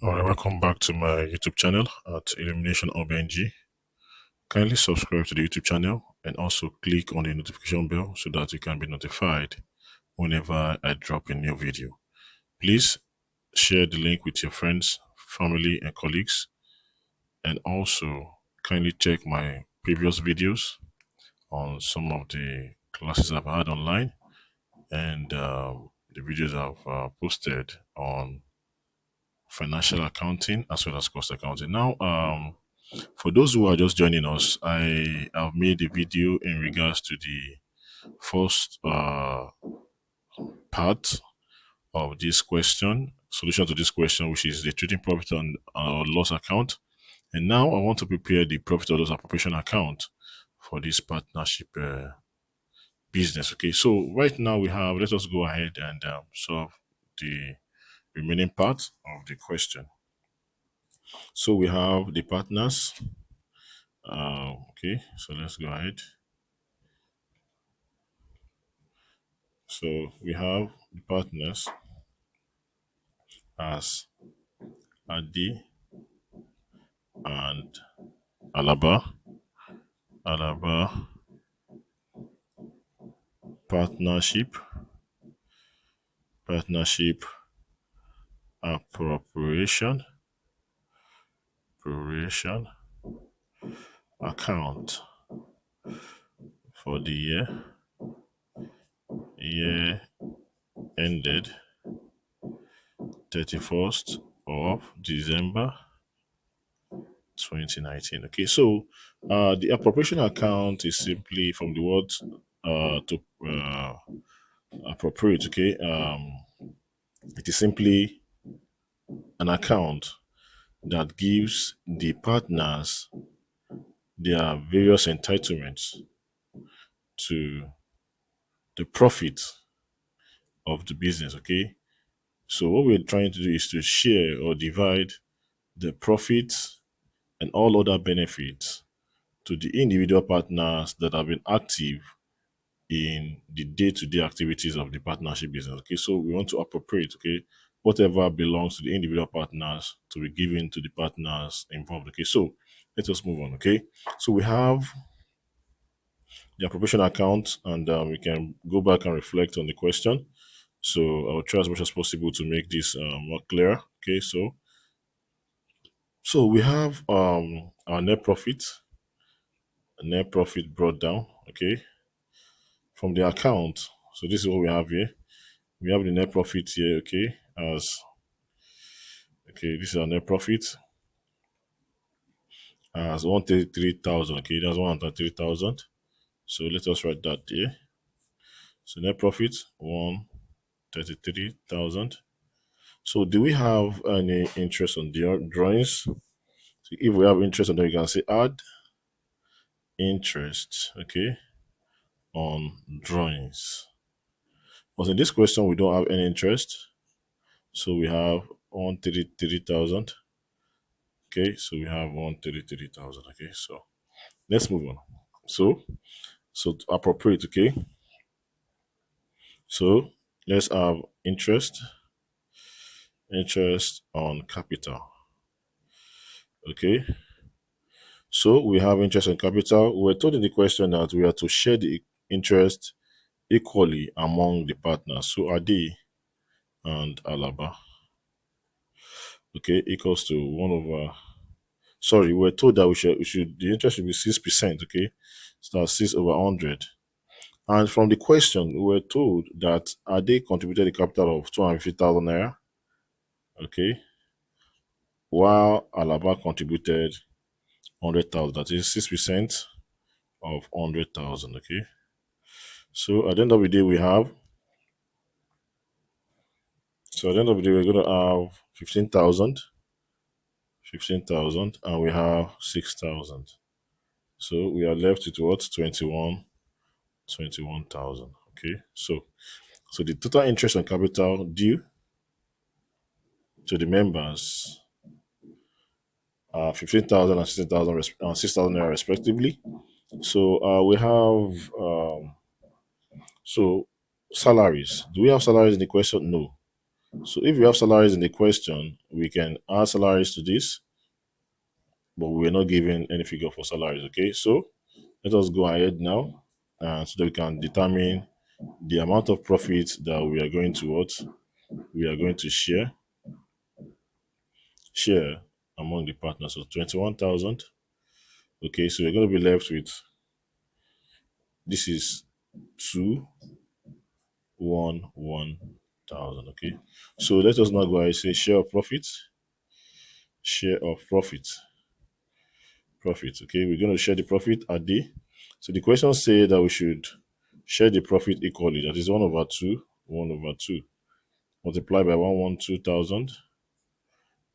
Alright, welcome back to my YouTube channel at Illumination OBNG. Kindly subscribe to the YouTube channel and also click on the notification bell so that you can be notified whenever I drop a new video. Please share the link with your friends, family, and colleagues, and also kindly check my previous videos on some of the classes I've had online and the videos I've posted on financial accounting as well as cost accounting. Now, for those who are just joining us, I have made a video in regards to the first part of this question, solution to this question, which is the trading profit and loss account. And now I want to prepare the profit or loss appropriation account for this partnership business. Okay, so right now let us go ahead and solve the remaining part of the question. So we have the partners. Okay, so let's go ahead. So we have the partners as Adi and Alaba. Alaba partnership appropriation account for the year ended 31st of December 2019. Okay, so the appropriation account is simply from the word to appropriate. Okay, it is simply an account that gives the partners their various entitlements to the profit of the business. Okay, so what we're trying to do is to share or divide the profits and all other benefits to the individual partners that have been active in the day-to-day activities of the partnership business. Okay, so we want to appropriate, okay, whatever belongs to the individual partners to be given to the partners involved. Okay, so let us move on. Okay, so we have the appropriation account, and we can go back and reflect on the question. So I'll try as much as possible to make this more clear. Okay, so we have our net profit brought down, okay, from the account. So this is what we have here. We have the net profit here, okay, as okay, this is our net profit as 133,000. Okay, that's 133,000. So let us write that here. So net profit 133,000. So do we have any interest on the drawings? So if we have interest on them, you can say add interest, okay, on drawings. But in this question, we don't have any interest. So we have 133,000. Okay, so we have 133,000. Okay, so let's move on. So to appropriate, okay. So let's have interest on capital. Okay. So we have interest on capital. We're told in the question that we are to share the interest equally among the partners. So Adi and Alaba. Okay, equals to 1 over. Sorry, we're told that we should the interest should be 6%. Okay, so that's 6 over 100. And from the question, we were told that Ade contributed a capital of 250,000 naira. Okay, while Alaba contributed 100,000. That is 6% of 100,000. Okay, so at the end of the day, we have. So at the end of the day, we're going to have 15,000, and we have 6,000. So we are left with what? 21,000. Okay, so the total interest on capital due to the members are 15,000 and 16,000 and 6,000 naira respectively. So we have so salaries. Do we have salaries in the question? No. So if we have salaries in the question, we can add salaries to this, but we're not given any figure for salaries. Okay, so let us go ahead now, so that we can determine the amount of profit that we are going to share among the partners. So 21,000. Okay, so we're going to be left with, this is 211,000. Okay, so let us now go ahead and say share of profit. Share of profit. Okay, we're going to share the profit at the, so the question say that we should share the profit equally. That is 1/2 multiplied by 112,000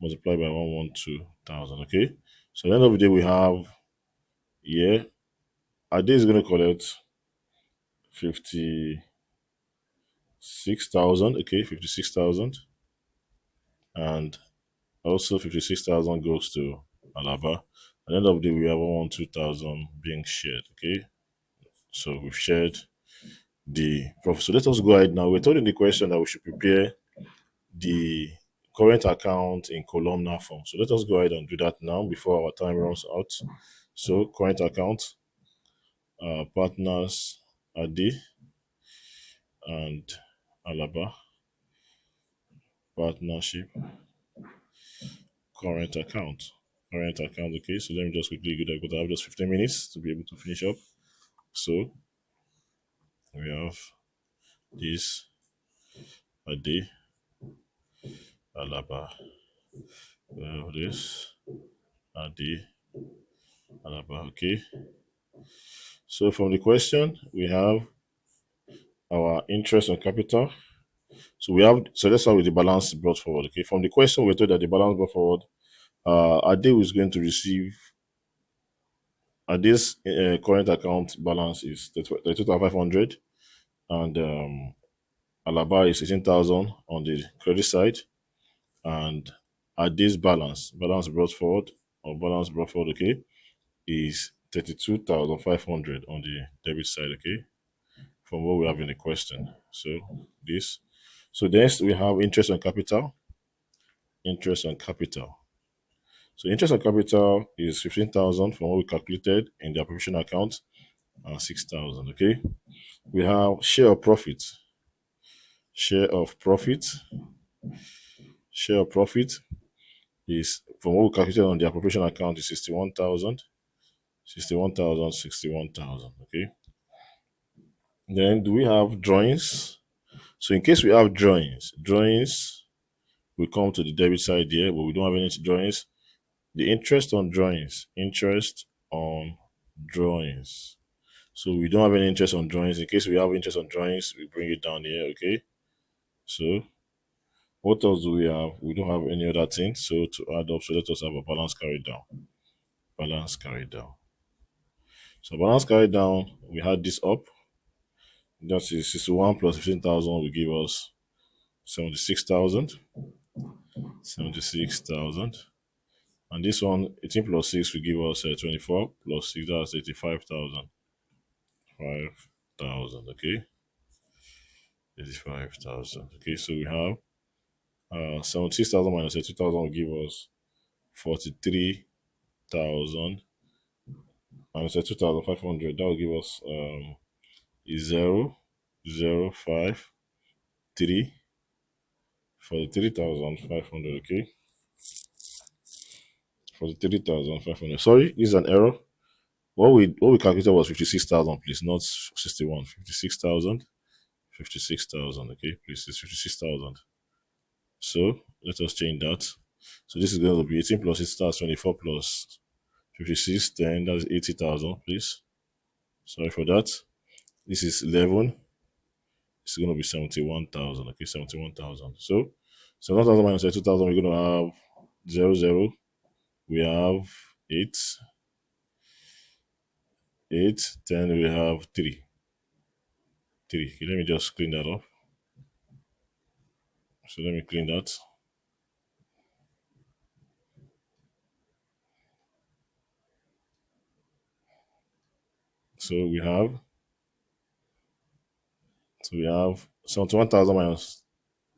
multiplied by 112,000. Okay, so at the end of the day we have here, Ade is going to collect 56,000. Okay, 56,000, and also 56,000 goes to Alaba. At the end of the day we have 112,000 being shared. Okay, so we've shared the profit. So let us go ahead now. We're told in the question that we should prepare the current account in columnar form. So let us go ahead and do that now before our time runs out. So current account, partners Adi and Alaba, partnership, current account. Current account, okay. So let me just quickly do that because I have just 15 minutes to be able to finish up. So we have this Adi, Alaba. We have this Adi, Alaba, okay. So from the question, we have our interest on capital. So let's start with the balance brought forward. Okay, from the question, we're told that the balance brought forward, Ade is going to receive, Ade's current account balance is 32,500, and Alaba is 18,000 on the credit side, and Ade's balance brought forward, okay, is 32,500 on the debit side. Okay, from what we have in the question. So this. So next we have interest on capital. Interest on capital. So interest on capital is 15,000 from what we calculated in the appropriation account, and 6,000. Okay. We have share of profit. Share of profit. Share of profit is from what we calculated on the appropriation account is 61,000. 61,000, 61,000. Okay. Then do we have drawings? So in case we have drawings we come to the debit side here, but we don't have any drawings. The interest on drawings. So we don't have any interest on drawings. In case we have interest on drawings, we bring it down here. Okay. So what else do we have? We don't have any other thing. So to add up, so let us have a balance carried down. Balance carried down. So balance carried down, we had this up. That is 61 plus 15,000 will give us 76,000. 76,000. And this one, 18 plus 6 will give us 24 plus 6, that's 85,000. 5,000, okay? 85,000. Okay, so we have 76,000 minus 2,000 will give us 43,000 minus 2,500. That will give us 0.053 for the 3,500. Okay, for the 3,500. Sorry, this is an error. What we calculated was 56,000, please, not 61. 56,000. 56,000. Okay, please, it's 56,000. So let us change that. So this is going to be 18 plus 6, that's 24 plus 56, then that's 80,000, please. Sorry for that. This is 11. It's going to be 71,000. Okay, 71,000. So 71,000 minus 2,000, we're going to have 0, 0. We have 8. 8. Then we have 3. 3. Okay, let me just clean that up. So let me clean that. So we have 71,000 minus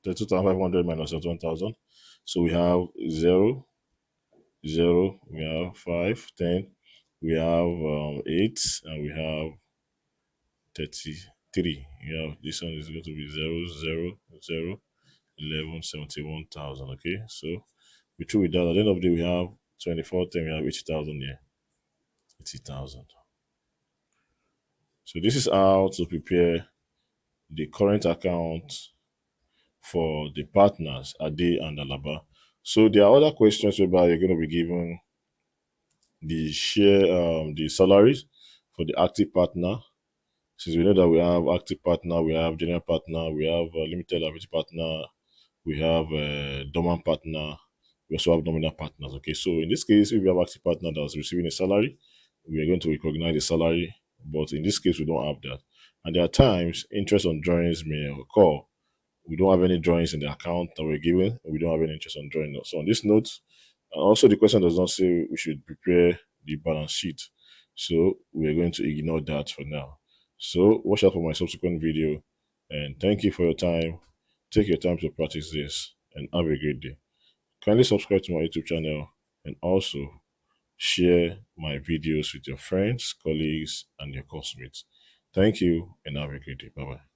32,500 minus 1,000. So we have 0, 0, we have 5, 10, we have 8, and we have 33. Yeah, this one is going to be 0, 0, 0, 11, 71,000. Okay, so we threw it down. At the end of the day, we have 24, 10, we have 80,000 here. 80,000. So this is how to prepare the current account for the partners, Ade and Alaba. So there are other questions whereby you're going to be given the share, the salaries for the active partner. Since we know that we have active partner, we have general partner, we have limited liability partner, we have dormant partner, we also have nominal partners. Okay, so in this case, if we have active partner that's receiving a salary, we are going to recognize the salary, but in this case, we don't have that. And there are times interest on drawings may occur. We don't have any drawings in the account that we're given. We don't have any interest on drawing. So on this note, also the question does not say we should prepare the balance sheet. So we're going to ignore that for now. So watch out for my subsequent video, and thank you for your time. Take your time to practice this and have a great day. Kindly subscribe to my YouTube channel and also share my videos with your friends, colleagues, and your classmates. Thank you and have a great day. Bye bye.